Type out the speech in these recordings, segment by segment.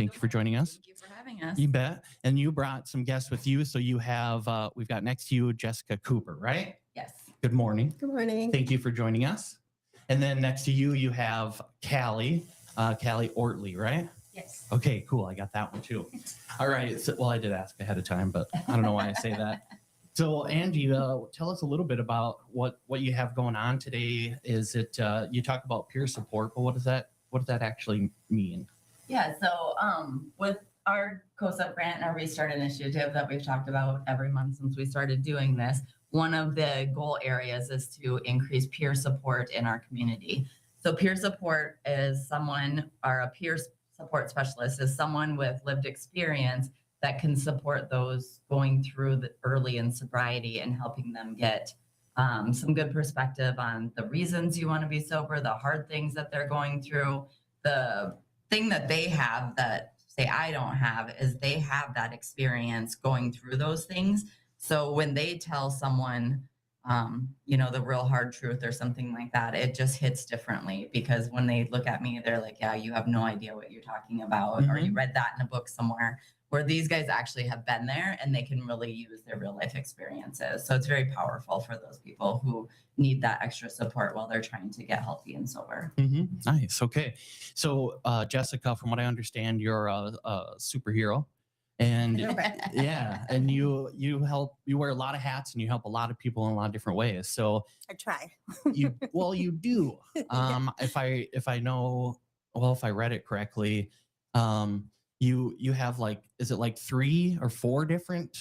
Thank you for joining us. Thank you for having us. You bet. And you brought some guests with you. So you have, we've got next to you, Jessica Cooper, right? Yes. Good morning. Good morning. Thank you for joining us. And then next to you, you have Cali Ortley, right? Yes. Okay, cool. I got that one too. All right. So, well, I did ask ahead of time, but I don't know why I say that. So Angie, tell us a little bit about what you have going on today. Is it, you talk about peer support, but what does that actually mean? Yeah. So with our COSUP grant and our Restart initiative that we've talked about every month since we started doing this, one of the goal areas is to increase peer support in our community. So peer support is someone, or a peer support specialist is someone with lived experience that can support those going through the early in sobriety and helping them get some good perspective on the reasons you want to be sober, the hard things that they're going through. The thing that they have that, say, I don't have, is they have that experience going through those things. So when they tell someone, the real hard truth or something like that, it just hits differently, because when they look at me, they're like, yeah, you have no idea what you're talking about, or you read that in a book somewhere, where these guys actually have been there and they can really use their real life experiences. So it's very powerful for those people who need that extra support while they're trying to get healthy and sober. Nice. Okay. So Jessica, from what I understand, you're a superhero. And yeah, and you wear a lot of hats and you help a lot of people in a lot of different ways. So I try. you do. If I read it correctly, you have is it like 3 or 4 different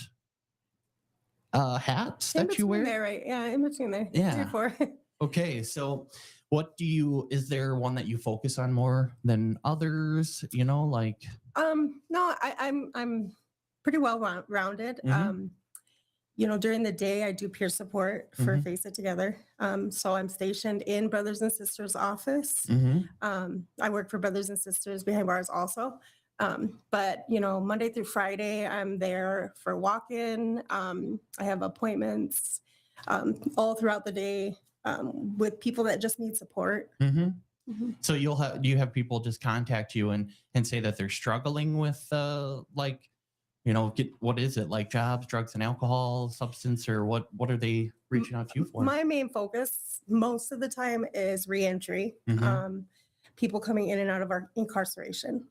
hats that you wear? There, right? Yeah, in between there. Yeah. 3 or 4. Okay, so is there one that you focus on more than others? No, I'm pretty well rounded. During the day I do peer support for Face It Together. So I'm stationed in Brothers and Sisters office. I work for Brothers and Sisters Behind Bars also. But Monday through Friday, I'm there for walk-in. I have appointments all throughout the day with people that just need support. So do you have people just contact you and say that they're struggling with what is it, like jobs, drugs and alcohol, substance, or what are they reaching out to you for? My main focus most of the time is reentry. People coming in and out of our incarceration.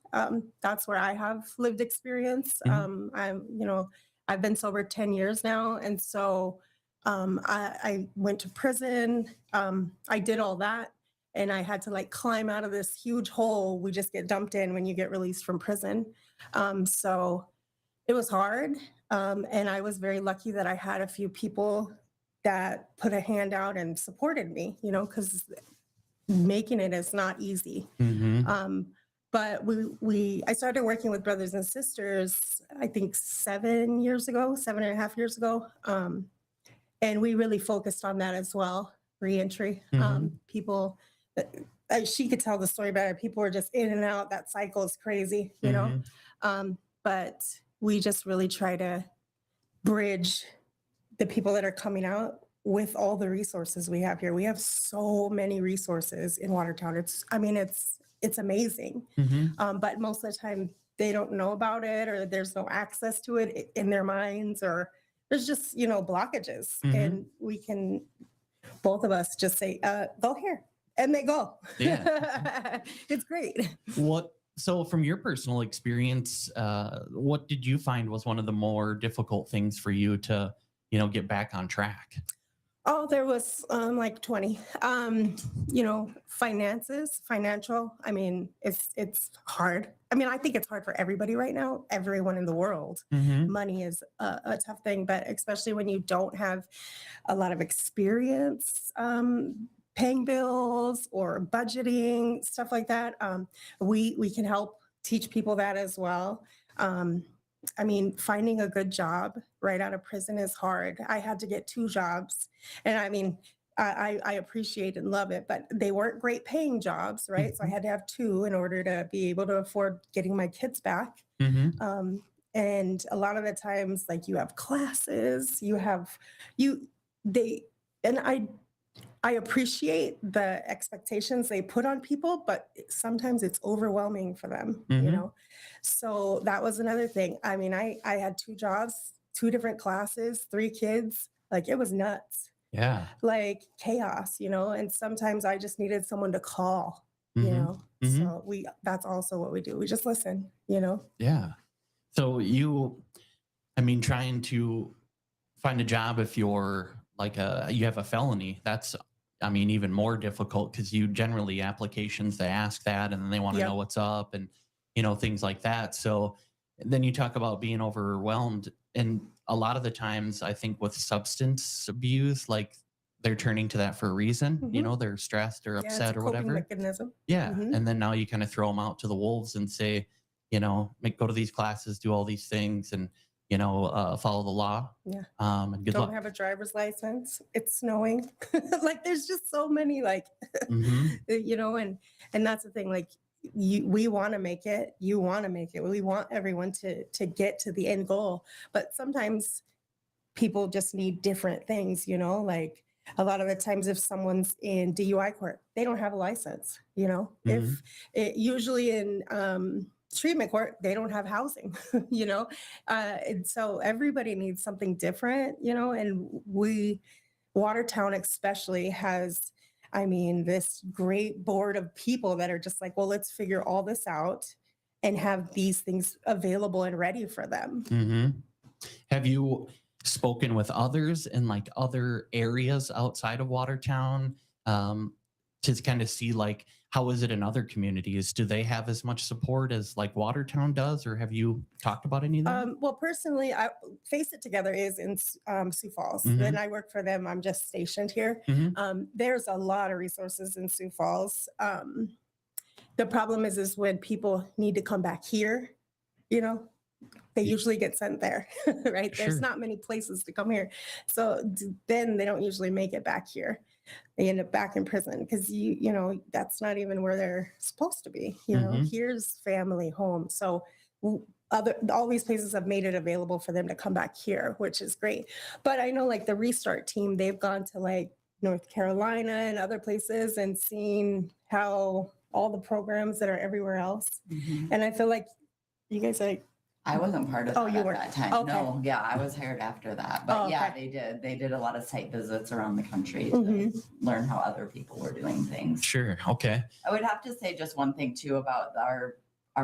That's where I have lived experience. I've been sober 10 years now. And so I went to prison. I did all that. And I had to climb out of this huge hole we just get dumped in when you get released from prison. So it was hard. And I was very lucky that I had a few people that put a hand out and supported me, because making it is not easy. But I started working with Brothers and Sisters, I think 7.5 years ago. And we really focused on that as well, reentry. People, she could tell the story better. People were just in and out. That cycle is crazy, but we just really try to bridge the people that are coming out with all the resources we have here. We have so many resources in Watertown. It's amazing. But most of the time they don't know about it, or there's no access to it in their minds, or there's just, blockages. And we can, both of us just say, go here. And they go. Yeah. It's great. So from your personal experience, what did you find was one of the more difficult things for you to, get back on track? Oh, there was 20. Financial. It's hard. I think it's hard for everybody right now, everyone in the world. Money is a tough thing, but especially when you don't have a lot of experience paying bills or budgeting, stuff like that. We can help teach people that as well. Finding a good job right out of prison is hard. I had to get 2 jobs, and I appreciate and love it, but they weren't great paying jobs, right? So I had to have 2 in order to be able to afford getting my kids back. And a lot of the times, I appreciate the expectations they put on people, but sometimes it's overwhelming for them, you Mhm. know? So that was another thing. I mean, I had 2 jobs, 2 different classes, 3 kids, like, it was nuts, Yeah. like chaos, you know? And sometimes I just needed someone to call, you Mhm. know? Mhm. So that's also what we do. We just listen, you know? Yeah. So I mean, trying to find a job if you're like you have a felony, that's, I mean, even more difficult because you generally applications, they ask that and then they want to know Yep. what's up and, you know, things like that. So then you talk about being overwhelmed. And a lot of the times, I think with substance abuse, like they're turning to that for a reason, you Mhm. know, they're stressed or Yeah, it's a upset or coping whatever. mechanism. Yeah. Mhm. And then now you kind of throw them out to the wolves and say, you know, go to these classes, do all these things and, you know, follow the law. Yeah. And good Don't luck. have a driver's license. It's snowing. Like there's just so many like Hmm. you know, and that's the thing, like we want to make it, you want to make it. We want everyone to get to the end goal. But sometimes people just need different things, you know, like a lot of the times if someone's in DUI court, they don't have a license, you know. Hmm. If it usually in treatment court, they don't have housing, you know. And so everybody needs something different, you know, and Watertown especially has, I mean, this great board of people that are just like, well, let's figure all this out and have these things available and ready for them. Hmm. Have you spoken with others in like other areas outside of Watertown um, to kind of see like how is it in other communities? Do they have as much support as like Watertown does, or have you talked about any of that? Well, personally, Face It Together is in Sioux Falls. Then Hmm. I work for them. I'm just stationed here. Hmm. There's a lot of resources in Sioux Falls. The problem is when people need to come back here, you know, they usually get sent there, right? There's Sure. not many places to come here. So then they don't usually make it back here. They end up back in prison because you know, that's not even where they're supposed to be. You know, Hmm. here's family home. So all these places have made it available for them to come back here, which is great. But I know like the Restart team, they've gone to like North Carolina and other places and seen how all the programs that are everywhere else. Mhm. And I feel like you guys are I wasn't part of Oh, that you at weren't. that time. Okay. No, yeah, I was hired after that. But Oh, yeah, okay. they did. They did a lot of site visits around the country to Mhm. learn how other people were doing things. Sure. Okay. I would have to say just one thing too about our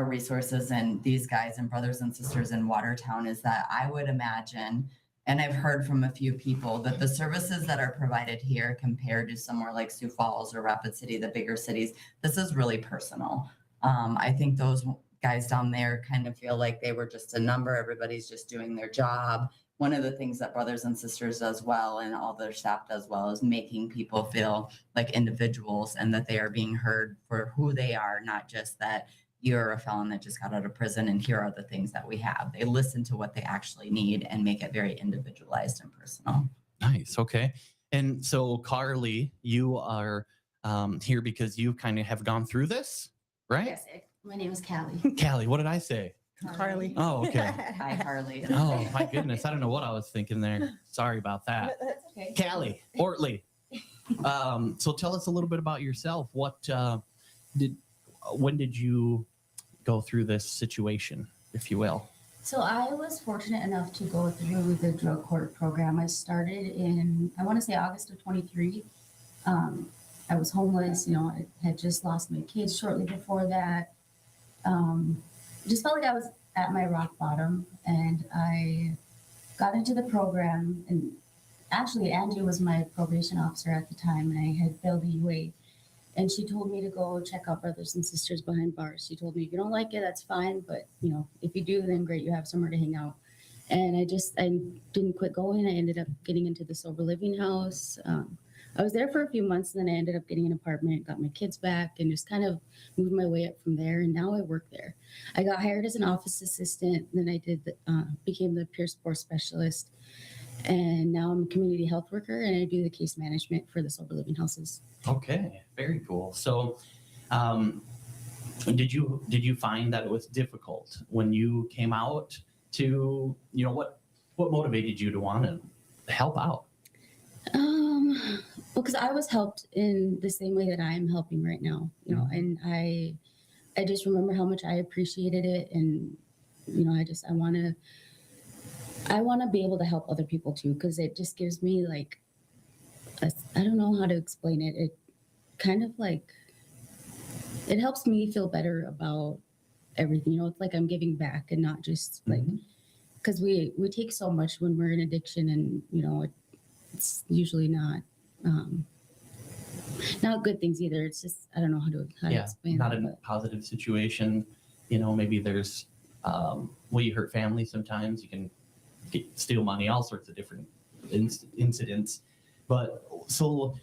resources and these guys and brothers and sisters in Watertown is that I would imagine, and I've heard from a few people, that the services that are provided here compared to somewhere like Sioux Falls or Rapid City, the bigger cities, this is really personal. I think those guys down there kind of feel like they were just a number. Everybody's just doing their job. One of the things that Brothers and Sisters does well and all their staff does well is making people feel like individuals and that they are being heard for who they are, not just that you're a felon that just got out of prison and here are the things that we have. They listen to what they actually need and make it very individualized and personal. Nice. Okay. And so, Carly, you are here because you kind of have gone through this, right? Yes, my name is Cali. Callie, what did I say? Carly. Oh, okay. Hi, Harley. Oh, my goodness. I don't know what I was thinking there. Sorry about that. That's okay. Cali Ortley. So tell us a little bit about yourself. When did you go through this situation, if you will? So I was fortunate enough to go through the drug court program. I started in, I want to say August of 23. I was homeless, you know, I had just lost my kids shortly before that. Just felt like I was at my rock bottom and I got into the program and actually Angie was my probation officer at the time and I had failed the UA. And she told me to go check out Brothers and Sisters Behind Bars. She told me, if you don't like it, that's fine. But, you know, if you do, then great, you have somewhere to hang out. And I didn't quit going. I ended up getting into the sober living house. I was there for a few months and then I ended up getting an apartment, got my kids back and just kind of moved my way up from there. And now I work there. I got hired as an office assistant. Then I became the peer support specialist. And now I'm a community health worker and I do the case management for the sober living houses. Okay, very cool. So, did you find that it was difficult when you came out to, you know, what motivated you to want to help out? Well, because I was helped in the same way that I am helping right now, you know, and I just remember how much I appreciated it, and you know, I want to be able to help other people too, because it just gives me like, I don't know how to explain it. It kind of like, it helps me feel better about everything. You know, it's like I'm giving back and not just like, because we take so much when we're in addiction, and you know, it's usually not good things either. It's just, I don't know how to explain not it. a positive situation. You know, maybe there's you hurt families sometimes. You can steal money, all sorts of different incidents. But so,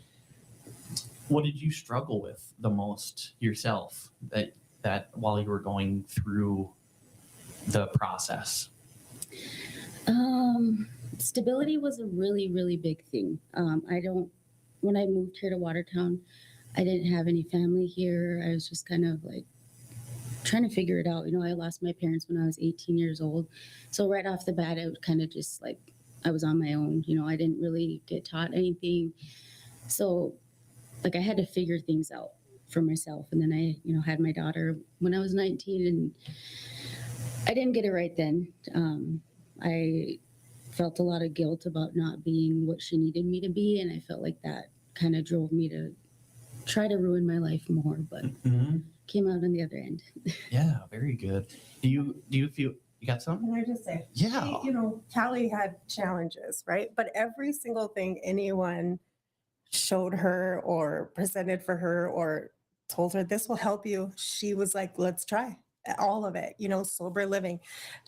what did you struggle with the most yourself that while you were going through the process? Stability was a really, really big thing. When I moved here to Watertown, I didn't have any family here. I was just kind of like trying to figure it out. You know, I lost my parents when I was 18 years old. So right off the bat, I was kind of just like, I was on my own. You know, I didn't really get taught anything. So like I had to figure things out for myself. And then I, you know, had my daughter when I was 19, and I didn't get it right then. I felt a lot of guilt about not being what she needed me to be. And I felt like that kind of drove me to try to ruin my life more, but came out on the other end. Yeah, very good. Do you feel you got something? Can I just say, Yeah. you know, Cali had challenges, right? But every single thing anyone showed her or presented for her or told her this will help you, she was like, let's try all of it, you know, sober living.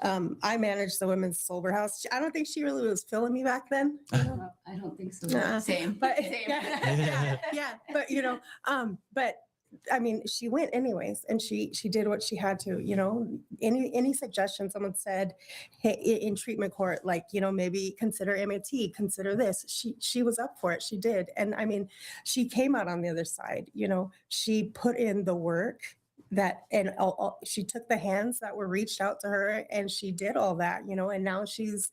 I managed the women's sober house. I don't think she really was feeling me back then. You know? I don't think so. Same. But Same. yeah, but you know, but I mean, she went anyways, and she did what she had to. You know, any suggestion someone said, hey, in treatment court, like, you know, maybe consider MAT, consider this. She was up for it. She did, and I mean, she came out on the other side. You know, she put in the work she took the hands that were reached out to her, and she did all that. You know, and now she's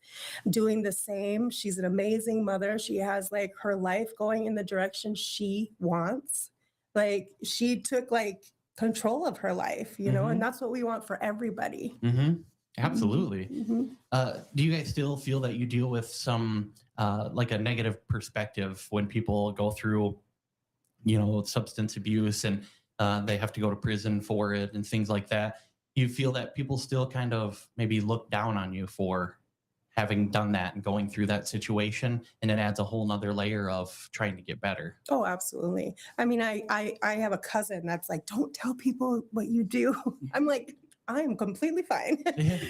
doing the same. She's an amazing mother. She has like her life going in the direction she wants. Like she took like control of her life, you know, and that's what we want for everybody. Absolutely. Do you guys still feel that you deal with some like a negative perspective when people go through, you know, substance abuse and they have to go to prison for it and things like that? You feel that people still kind of maybe look down on you for having done that and going through that situation, and it adds a whole nother layer of trying to get better? Oh, absolutely. I mean, I have a cousin that's like, don't tell people what you do. I'm like, I am completely fine,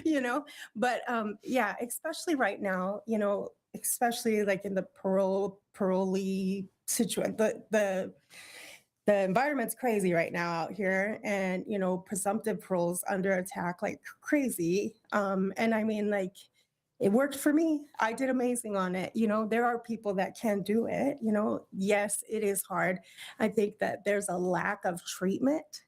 you know, but yeah, especially right now, you know, especially like in the parolee situation, the environment's crazy right now out here, and, you know, presumptive parole's under attack like crazy. And I mean, like, it worked for me. I did amazing on it. You know, there are people that can do it. You know, yes, it is hard. I think that there's a lack of treatment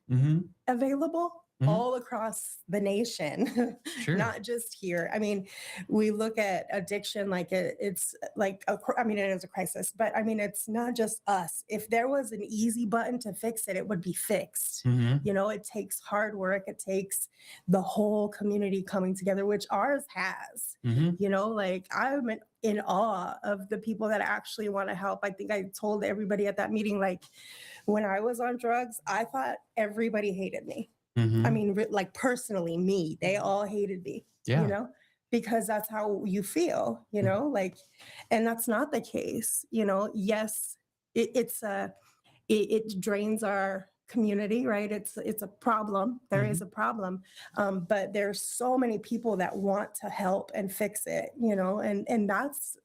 available all across the nation, Sure. not just here. I mean, we look at addiction like it's like, I mean, it is a crisis, but I mean, it's not just us. If there was an easy button to fix it, it would be fixed. You know, it takes hard work. It takes the whole community coming together, which ours has. You know, like I'm in awe of the people that actually want to help. I think I told everybody at that meeting, like when I was on drugs, I thought everybody hated me. I mean, like personally, me, they all hated me, you know, because that's how you feel, you know, like, and that's not the case, you know. Yes, it drains our community, right? It's a problem. There is a problem, but there's so many people that want to help and fix it, you know, and that's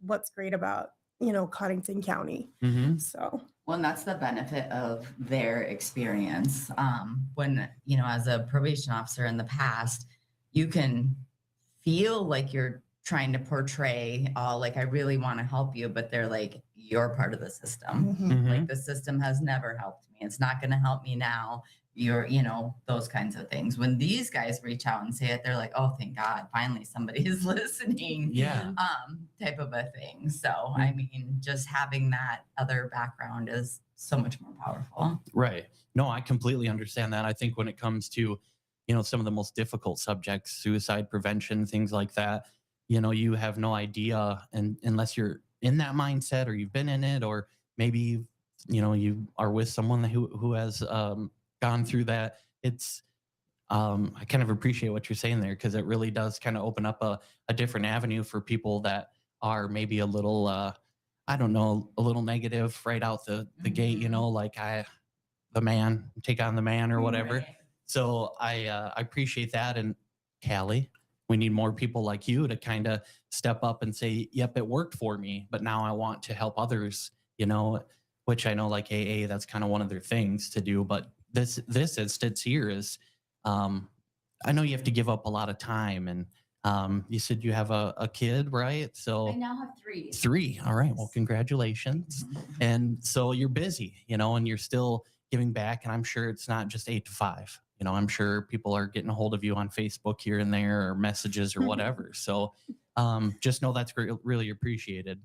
what's great about, you know, Codington County. So. Well, and that's the benefit of their experience. When, you know, as a probation officer in the past, you can feel like you're trying to portray all like, I really want to help you, but they're like, you're part of the system. Like the system has never helped me. It's not going to help me now you're, those kinds of things. When these guys reach out and say it, they're like, oh, thank God, finally somebody is listening. Yeah. Type of a thing. So, I mean, just having that other background is so much more powerful. Right. No, I completely understand that. I think when it comes to, some of the most difficult subjects, suicide prevention, things like that, you have no idea, and unless you're in that mindset or you've been in it, or maybe, you are with someone who has gone through that. It's, I kind of appreciate what you're saying there, because it really does kind of open up a different avenue for people that are maybe a little, I don't know, a little negative right out the gate, like the man, take on the man or whatever. Right. So I appreciate that. And Cali, we need more people like you to kind of step up and say, yep, it worked for me, but now I want to help others, which I know like AA, that's kind of one of their things to do. But this instance here is, I know you have to give up a lot of time, and you said you have a kid, right? I So now have 3. 3. All right. Well, congratulations. And so you're busy, and you're still giving back. And I'm sure it's not just 8 to 5. I'm sure people are getting a hold of you on Facebook here and there, or messages or whatever. So just know that's really appreciated,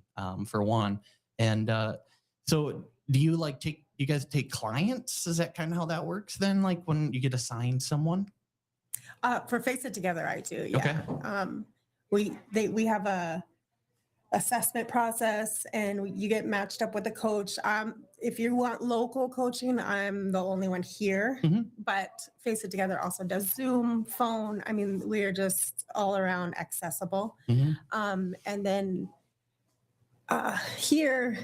for one. And so do you you guys take clients? Is that kind of how that works then? Like when you get assigned someone? For Face It Together, I do. Yeah. Okay. We have a assessment process, and you get matched up with a coach. If you want local coaching, I'm the only one here. Mhm. But Face It Together also does Zoom, phone. I mean, we are just all around accessible. Mhm. And then here,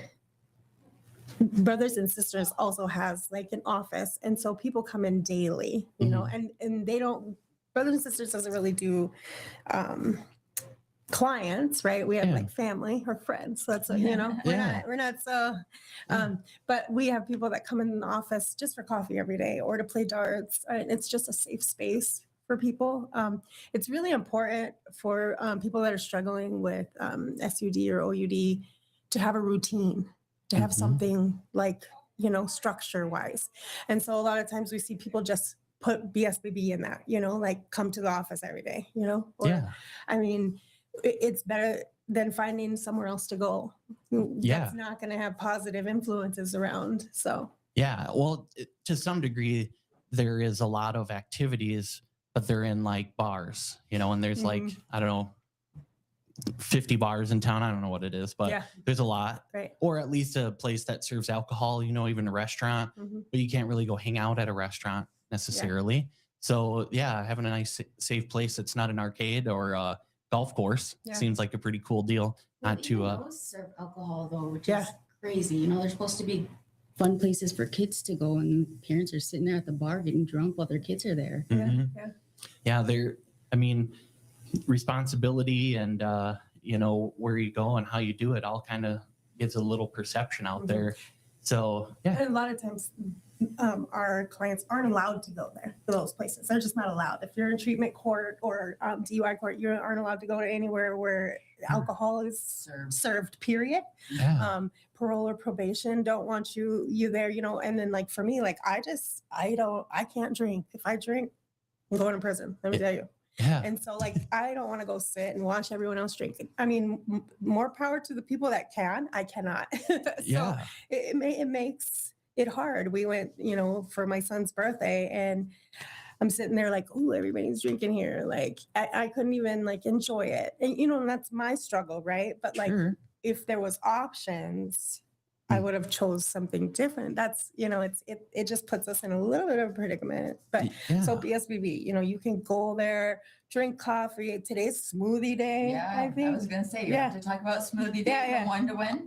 Brothers and Sisters also has like an office, and so people come in daily, and they don't. Brothers and Sisters doesn't really do clients, right? We have Yeah. like family or friends. So that's Yeah. we're not so. But we have people that come in the office just for coffee every day or to play darts. And it's just a safe space for people. It's really important for people that are struggling with SUD or OUD to have a routine, to have Mhm. something like, structure wise. And so a lot of times we see people just put BSBB in that, like come to the office every day, or, Yeah. I mean, it's better than finding somewhere else to go. Yeah. That's not going to have positive influences around. So, Yeah. Well, to some degree, there is a lot of activities, but they're in like bars, and there's like, I don't know, 50 bars in town. I don't know what it is, but yeah, there's a lot. right. Or at least a place that serves alcohol, even a restaurant, Mhm. but you can't really go hang out at a restaurant necessarily. So yeah, having a nice safe place that's not an arcade or a golf course Yeah. seems like a pretty cool deal. Well, Not to even those serve alcohol though, which Yeah. is crazy. They're supposed to be fun places for kids to go, and parents are sitting there at the bar getting drunk while their kids are there. Yeah, Mhm. yeah. Yeah, responsibility and where you go and how you do it all kind of gives a little perception out Mhm. there. So yeah. And a lot of times our clients aren't allowed to go there to those places. They're just not allowed. If you're in treatment court or DUI court, you aren't allowed to go to anywhere where alcohol is served, period. Yeah. Parole or probation don't want you there, and then like for me, like I can't drink. If I drink, I'm going to prison. Let me tell you. Yeah. And so like, I don't want to go sit and watch everyone else drink. I mean, more power to the people that can. I cannot. So Yeah. it makes it hard. We went, for my son's birthday, and I'm sitting there like, oh, everybody's drinking here. Like I couldn't even like enjoy it. And and that's my struggle, right? But like Sure. if there was options, I would have chose something different. That's, it just puts us in a little bit of a predicament. But Yeah. so BSBB, you can go there, drink coffee. Today's smoothie day, I I think. was going to say, you Yeah. have to talk about smoothie day Yeah, from 1 to when?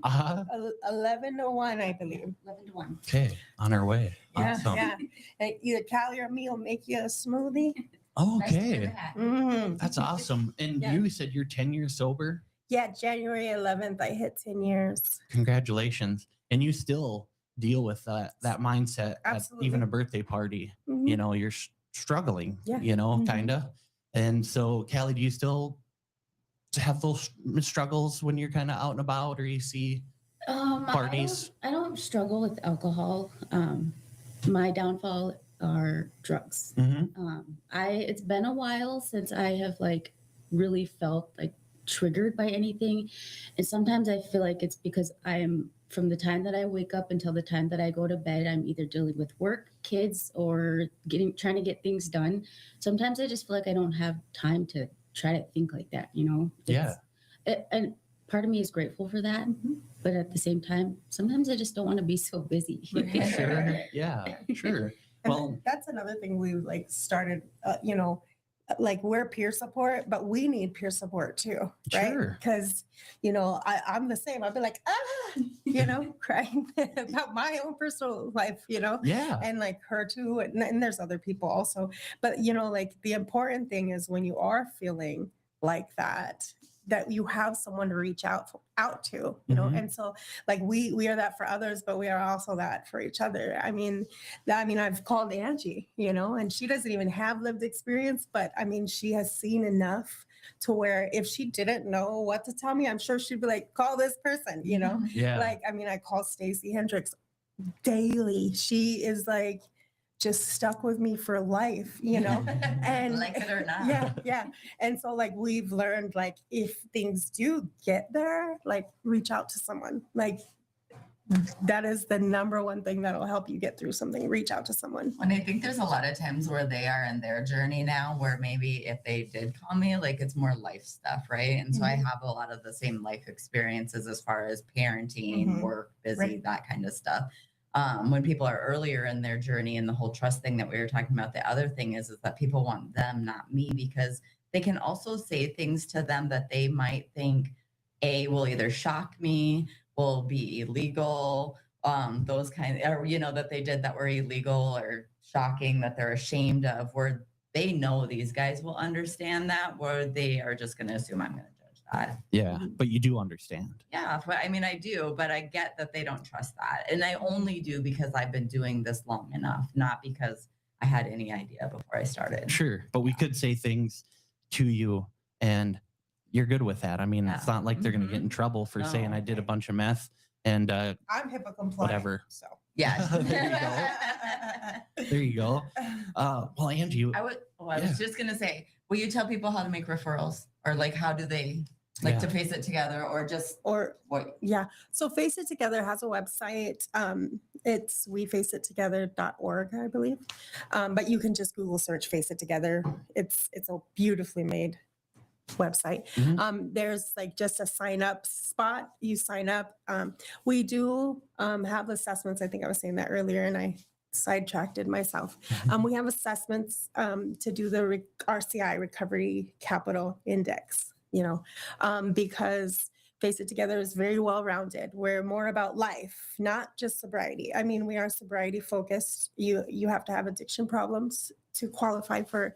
11 to 1, I believe. 11 to 1. Okay. On our way. Yeah, Awesome. yeah. And either Cali or me will make you a smoothie. Nice to hear Okay. that. Mhm. That's awesome. And Yeah. you said you're 10 years sober. Yeah, January 11th, I hit 10 years. Congratulations. And you still deal with that mindset at Absolutely. even a birthday party. Mhm. You're struggling, Yeah. Mhm. kind of. And so, Callie, do you still have those struggles when you're kind of out and about, or you see parties? I don't struggle with alcohol. My downfall are drugs. It's been a while since I have like really felt like triggered by anything. And sometimes I feel like it's because I'm from the time that I wake up until the time that I go to bed, I'm either dealing with work, kids, or trying to get things done. Sometimes I just feel like I don't have time to try to think like that, you know? And part of me is grateful for that. But at the same time, sometimes I just don't want to be so busy. Sure. Yeah, sure. And Well, that's another thing we like started, you know, like we're peer support, but we need peer support too, right? Sure. Because, you know, I'm the same. I'd be like, you know, crying about my own personal life, you know, yeah, and like her too. And there's other people also. But, you know, like the important thing is when you are feeling like that you have someone to reach out to, you know. And so like we are that for others, but we are also that for each other. I mean I've called Angie, you know, and she doesn't even have lived experience, but I mean she has seen enough to where if she didn't know what to tell me, I'm sure she'd be like, call this person, you know. yeah. Like I mean I call Stacy Hendricks daily. She is like just stuck with me for life, you know. And like it or not. yeah. And so like we've learned like if things do get there, like reach out to someone. Like that is the number one thing that'll help you get through something. Reach out to someone. And I think there's a lot of times where they are in their journey now, where maybe if they did call me, like it's more life stuff, right? And so I have a lot of the same life experiences as far as parenting, work, busy, that kind of stuff. When people are earlier in their journey and the whole trust thing that we were talking about, the other thing is that people want them, not me, because they can also say things to them that they might think will either shock me, will be illegal, those kind of, or, you know, that they did that were illegal or shocking that they're ashamed of, where they know these guys will understand that, where they are just going to assume I'm going to judge that. Yeah, but you do understand. Yeah, but I mean, I do, but I get that they don't trust that. And I only do because I've been doing this long enough, not because I had any idea before I started. Sure, but we could say things to you and you're good with that. I mean, it's not like they're going to get in trouble for saying I did a bunch of meth and I'm HIPAA compliant. Whatever. So Yeah. There you go. Well, Angie, I was just going to say, will you tell people how to make referrals, or like, how do they like to face it together, or just, or what? yeah. So Face It Together has a website. It's wefaceit.org, I believe. But you can just Google search Face It Together. It's a beautifully made website. There's like just a sign up spot. You sign up. We do have assessments. I think I was saying that earlier and I sidetracked myself. We have assessments to do the RCI, Recovery Capital Index, you know, because Face It Together is very well-rounded. We're more about life, not just sobriety. I mean, we are sobriety focused. You have to have addiction problems to qualify for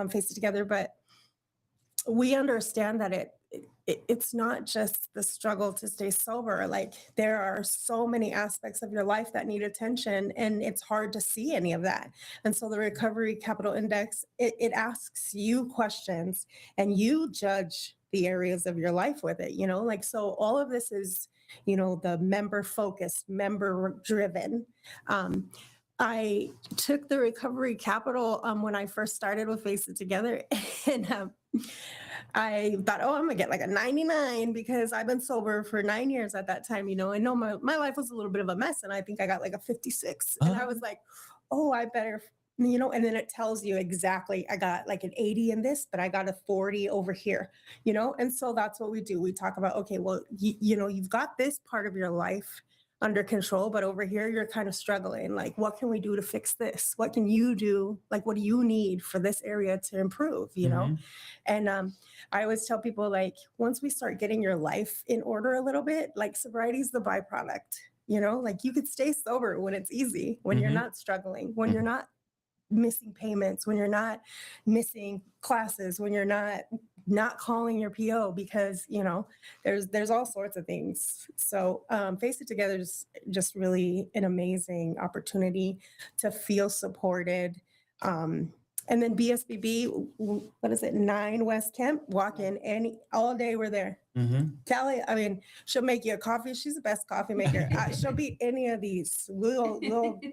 Face It Together, but we understand that it's not just the struggle to stay sober. Like there are so many aspects of your life that need attention, and it's hard to see any of that. And so the Recovery Capital Index, it asks you questions and you judge the areas of your life with it, you know, like, so all of this is, you know, the member focused, member driven. I took the Recovery Capital when I first started with Face It Together, and I thought, I'm gonna get like a 99 because I've been sober for 9 years at that time, you know. I know my life was a little bit of a mess, and I think I got like a 56, and I was like, I better, you know. And then it tells you exactly, I got like an 80 in this, but I got a 40 over here, you know. And so that's what we do. We talk about, okay, well, you know, you've got this part of your life under control, but over here you're kind of struggling. Like, what can we do to fix this? What can you do? Like, what do you need for this area to improve, you know? And I always tell people, like, once we start getting your life in order a little bit, like sobriety is the byproduct, you know, like you could stay sober when it's easy, when you're not struggling, when you're not missing payments, when you're not missing classes, when you're not calling your PO, because, you know, there's all sorts of things. So Face It Together is just really an amazing opportunity to feel supported. And then BSBB, what is it, 9 West Kemp, walk in all day we're there. Cali, I mean, she'll make you a coffee. She's the best coffee maker. She'll beat any of these. We'll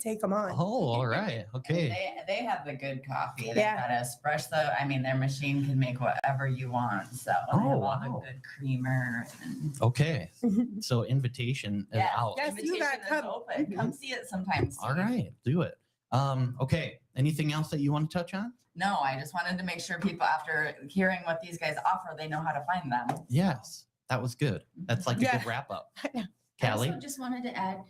take them on. Oh, all right. Okay. They have the good coffee. They Yeah. got espresso. I mean, their machine can make whatever you want. So they have all the wow. good creamer. And Okay. So invitation is out. Yes, you invitation got is open. Come see it sometime. All Steve. right. Do it. Okay. Anything else that you want to touch on? No, I just wanted to make sure people, after hearing what these guys offer, they know how to find them. Yes. That was good. That's like a Yeah. good wrap up. I Callie? also just wanted to add,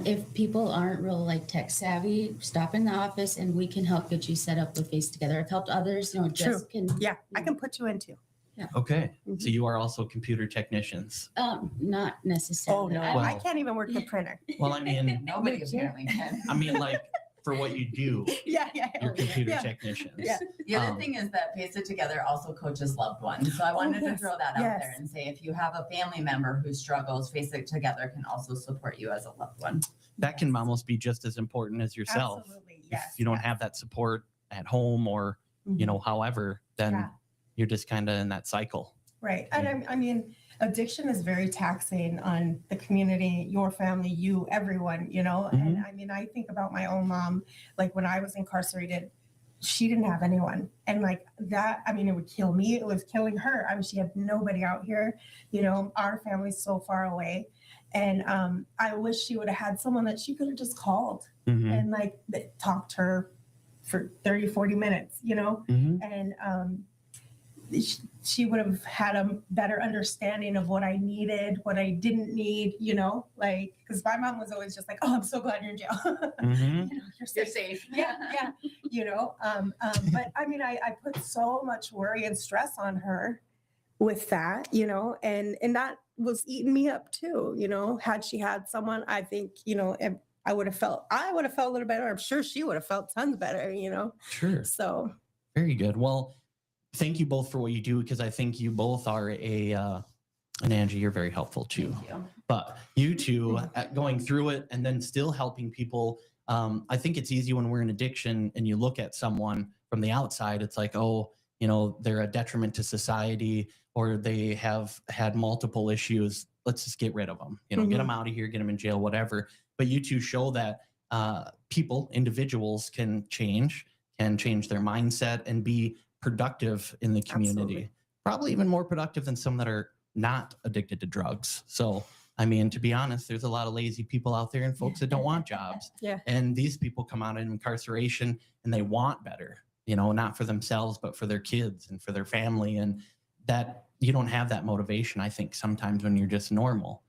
if people aren't real like tech savvy, stop in the office and we can help get you set up with Face Together. I've helped others, True. Jess can. Yeah, I can put you into. Okay. Mhm. So you are also computer technicians. Not Oh, necessarily. no, I- Well- I can't even work the printer. Well, I mean, Nobody apparently can. like for what you do, Yeah. you're computer Yeah. technicians. Yeah. The other Um, thing is that Face It Together also coaches loved ones. So I wanted to yes, throw that out there yes. and say, if you have a family member who struggles, Face It Together can also support you as a loved one. That can almost be just as important as yourself. Absolutely, If yes. you don't have that support at home or, however, then Yeah. you're just kind of in that cycle. Right. And I mean, addiction is very taxing on the community, your family, you, everyone, And I mean, I think about my own mom, like when I was incarcerated, she didn't have anyone. And like that, I mean, it would kill me. It was killing her. I mean, she had nobody out here, our family's so far away. And I wish she would have had someone that she could have just called Mhm. and like talked to her for 30, 40 minutes, Mhm. and she would have had a better understanding of what I needed, what I didn't need, because my mom was always just like, oh, I'm so glad you're in jail. Mhm. You're You're safe. safe. Yeah. But I mean, I put so much worry and stress on her with that, and that was eating me up too, had she had someone, I think, I would have felt a little better. I'm sure she would have felt tons better, Sure. so. Very good. Well, thank you both for what you do, because I think you both are and Angie, you're very helpful too. Thank you. But you two going through it and then still helping people. I think it's easy when we're in addiction and you look at someone from the outside, it's like, oh, they're a detriment to society or they have had multiple issues. Let's just get rid of them, get them out of here, get them in jail, whatever. But you two show that individuals can change their mindset and be productive in the community. Absolutely. Probably even more productive than some that are not addicted to drugs. So, I mean, to be honest, there's a lot of lazy people out there and folks that don't want jobs. Yeah. And these people come out of incarceration and they want better, not for themselves, but for their kids and for their family. And that you don't have that motivation, I think, sometimes when you're just normal.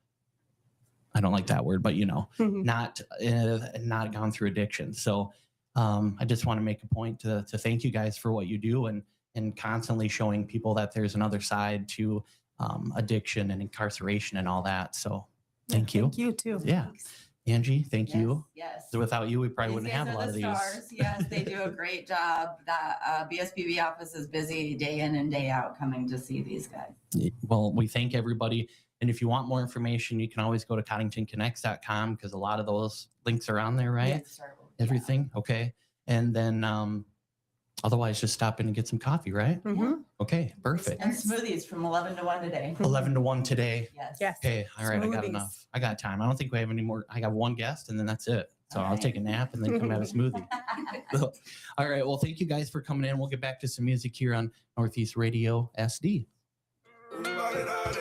I don't like that word, but Mhm. not gone through addiction. So I just want to make a point to thank you guys for what you do and constantly showing people that there's another side to addiction and incarceration and all that. So thank you. Thank you too. Yeah. Angie, thank you. Yes. So without you, we probably These wouldn't guys have a are lot of the these. stars. Yes, they do a great job. That BSBB office is busy day in and day out coming to see these guys. Well, we thank everybody. And if you want more information, you can always go to CodingtonConnects.com because a lot of those links are on there, right? Yes, sir. Yeah. Everything. Okay. And then otherwise just stop in and get some coffee, right? Mhm. Okay, perfect. And smoothies from 11 to 1 today. 11 to 1 today. Yes. Yes. Okay, all right, I got Smoothies. enough. I got time. I don't think we have any more. I got one guest and then that's it. So All I'll right. take a nap and then come have a smoothie. All right, well, thank you guys for coming in. We'll get back to some music here on Northeast Radio SD. Ball it out